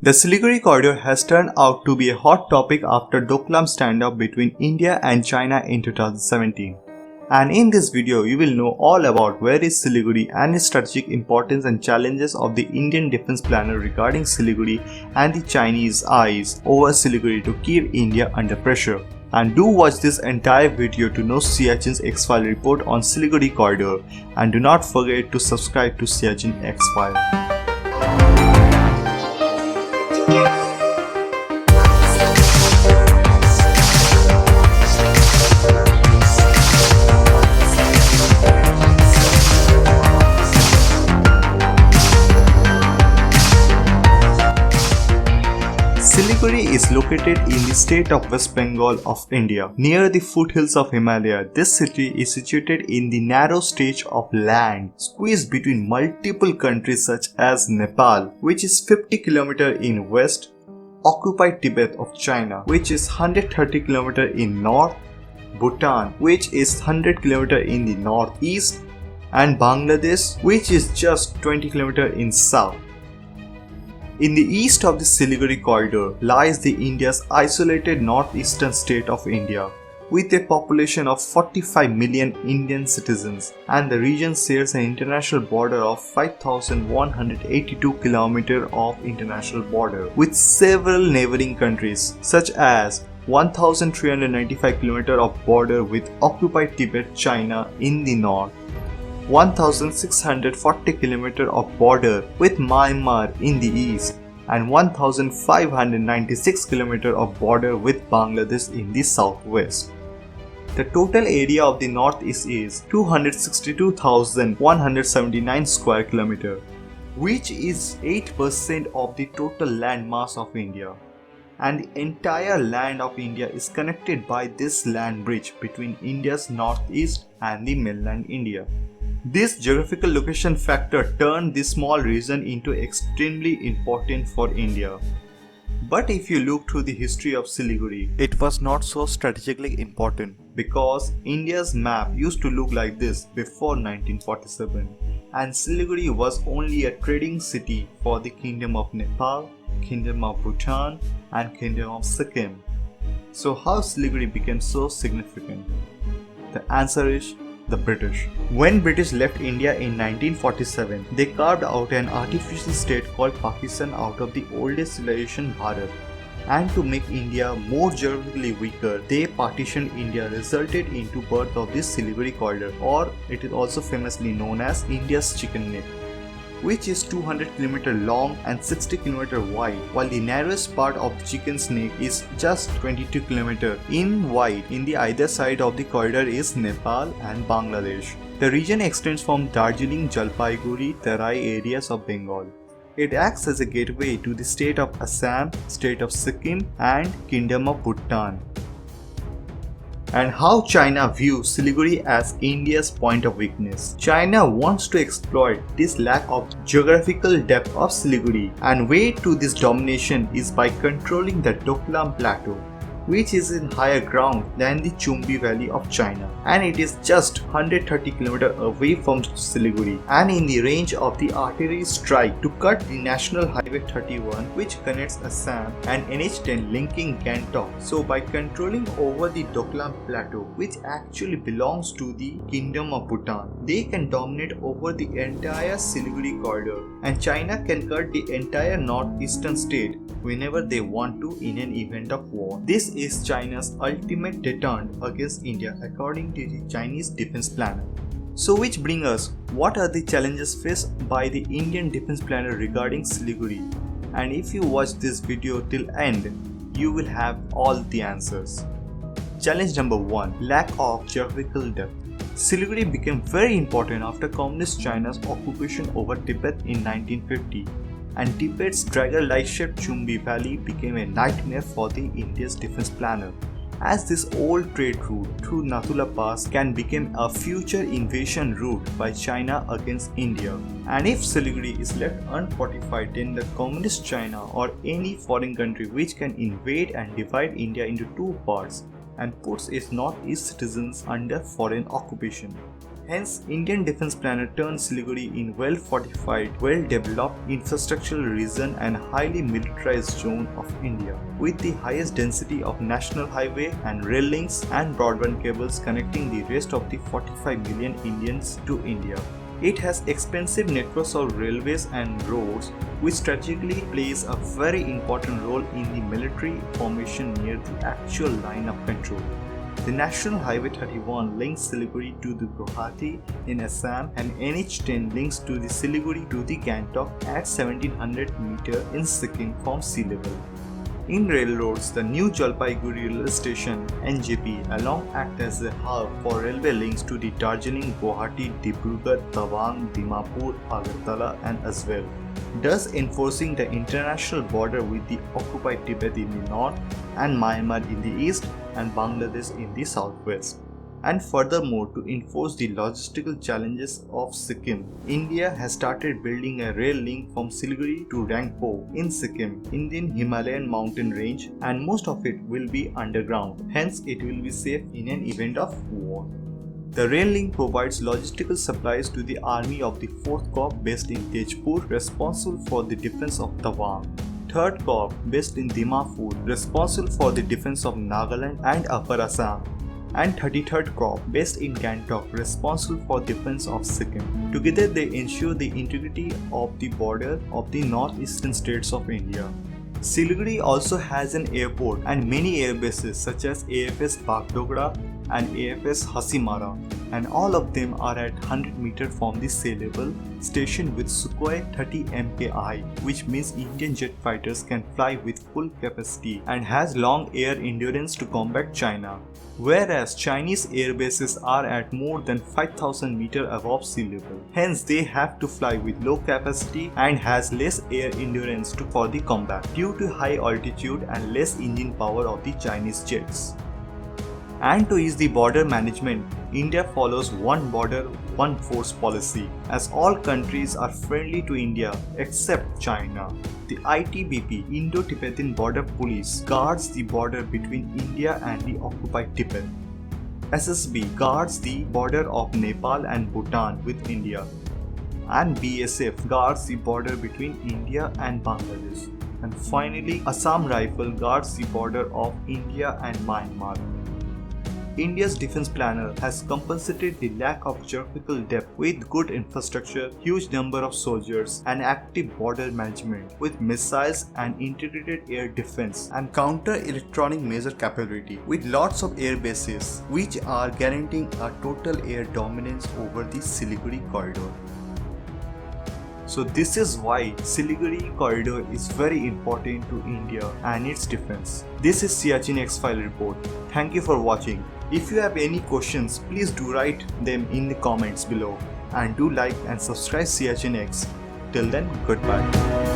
The Siliguri corridor has turned out to be a hot topic after Doklam standoff between India and China in 2017. And in this video, you will know all about where is Siliguri and its strategic importance and challenges of the Indian defense planner regarding Siliguri and the Chinese eyes over Siliguri to keep India under pressure. And do watch this entire video to know Siagin's X-File report on Siliguri corridor, and do not forget to subscribe to Siagin X-File. Siliguri is located in the state of West Bengal of India, near the foothills of Himalaya. This city is situated in the narrow stretch of land squeezed between multiple countries such as Nepal, which is 50 km in west, occupied Tibet of China, which is 130 km in north, Bhutan, which is 100 km in the northeast, and Bangladesh, which is just 20 km in south. In the east of the Siliguri corridor lies the India's isolated northeastern state of India, with a population of 45 million Indian citizens, and the region shares an international border of 5,182 km of international border with several neighboring countries such as 1,395 km of border with occupied Tibet, China in the north, 1,640 km of border with Myanmar in the east, and 1,596 km of border with Bangladesh in the southwest. The total area of the northeast is 262,179 square km, which is 8% of the total land mass of India. And the entire land of India is connected by this land bridge between India's northeast and the mainland India. This geographical location factor turned this small region into extremely important for India. But if you look through the history of Siliguri, it was not so strategically important because India's map used to look like this before 1947, and Siliguri was only a trading city for the Kingdom of Nepal, Kingdom of Bhutan, and Kingdom of Sikkim. So how Siliguri became so significant? The answer is the British. When British left India in 1947, they carved out an artificial state called Pakistan out of the oldest civilization Bharat. And to make India more geographically weaker, they partitioned India, resulted into birth of this Siliguri corridor, or it is also famously known as India's chicken neck, which is 200 km long and 60 km wide, while the narrowest part of the chicken snake is just 22 km in wide. In the either side of the corridor is Nepal and Bangladesh. The region extends from Darjeeling, Jalpaiguri, Terai areas of Bengal. It acts as a gateway to the state of Assam, state of Sikkim, and Kingdom of Bhutan. And how China views Siliguri as India's point of weakness. China wants to exploit this lack of geographical depth of Siliguri, and way to this domination is by controlling the Doklam Plateau, which is in higher ground than the Chumbi Valley of China, and it is just 130 km away from Siliguri and in the range of the artillery strike to cut the National Highway 31, which connects Assam, and NH10 linking Gangtok. So by controlling over the Doklam Plateau, which actually belongs to the Kingdom of Bhutan, they can dominate over the entire Siliguri corridor, and China can cut the entire northeastern state whenever they want to in an event of war. This is China's ultimate deterrent against India according to the Chinese defense planner. So which bring us, what are the challenges faced by the Indian defense planner regarding Siliguri? And if you watch this video till end, you will have all the answers. Challenge number 1. Lack of geographical depth. Siliguri became very important after Communist China's occupation over Tibet in 1950. And Tibet's dagger-like shaped Chumbi Valley became a nightmare for the India's defense planner, as this old trade route through Nathula Pass can become a future invasion route by China against India. And if Siliguri is left unfortified, then the Communist China or any foreign country which can invade and divide India into two parts and puts its northeast citizens under foreign occupation. Hence, Indian defense planner turned Siliguri in well-fortified, well-developed infrastructural region and highly militarized zone of India, with the highest density of national highway and rail links and broadband cables connecting the rest of the 45 million Indians to India. It has expensive networks of railways and roads, which strategically plays a very important role in the military formation near the actual line of control. The National Highway 31 links Siliguri to the Guwahati in Assam, and NH10 links to the Siliguri to the Gangtok at 1700 meters in Sikkim from sea level. In railroads, the New Jalpaiguri Railway Station (NJP) along act as a hub for railway links to the Darjeeling, Guwahati, Dibrugarh, Tawang, Dimapur, Agartala and as well, thus enforcing the international border with the occupied Tibet in the north and Myanmar in the east and Bangladesh in the southwest. And furthermore, to enforce the logistical challenges of Sikkim, India has started building a rail link from Siliguri to Rangpo in Sikkim, Indian Himalayan mountain range, and most of it will be underground, hence it will be safe in an event of war. The rail link provides logistical supplies to the army of the 4th Corps based in Tezpur, responsible for the defense of Tawang, 3rd Corps based in Dimapur, responsible for the defense of Nagaland and Upper Assam, and 33rd Corps based in Gangtok, responsible for defense of Sikkim. Together they ensure the integrity of the border of the northeastern states of India. Siliguri also has an airport and many airbases such as AFS Bagdogra and AFS Hasimara, and all of them are at 100 meters from the sea level, stationed with Sukhoi 30 MKI, which means Indian jet fighters can fly with full capacity and has long air endurance to combat China, whereas Chinese airbases are at more than 5000 meters above sea level. Hence they have to fly with low capacity and has less air endurance for the combat due to high altitude and less engine power of the Chinese jets. And to ease the border management, India follows one border, one force policy, as all countries are friendly to India except China. The ITBP, Indo-Tibetan Border Police, guards the border between India and the occupied Tibet. SSB guards the border of Nepal and Bhutan with India. And BSF guards the border between India and Bangladesh. And finally, Assam Rifle guards the border of India and Myanmar. India's defense planner has compensated the lack of geographical depth with good infrastructure, huge number of soldiers, and active border management with missiles and integrated air defense and counter-electronic major capability with lots of air bases, which are guaranteeing a total air dominance over the Siliguri corridor. So this is why Siliguri corridor is very important to India and its defense. This is Siachen X-File report. Thank you for watching. If you have any questions, please do write them in the comments below, and do like and subscribe Siachen X. Till then, goodbye.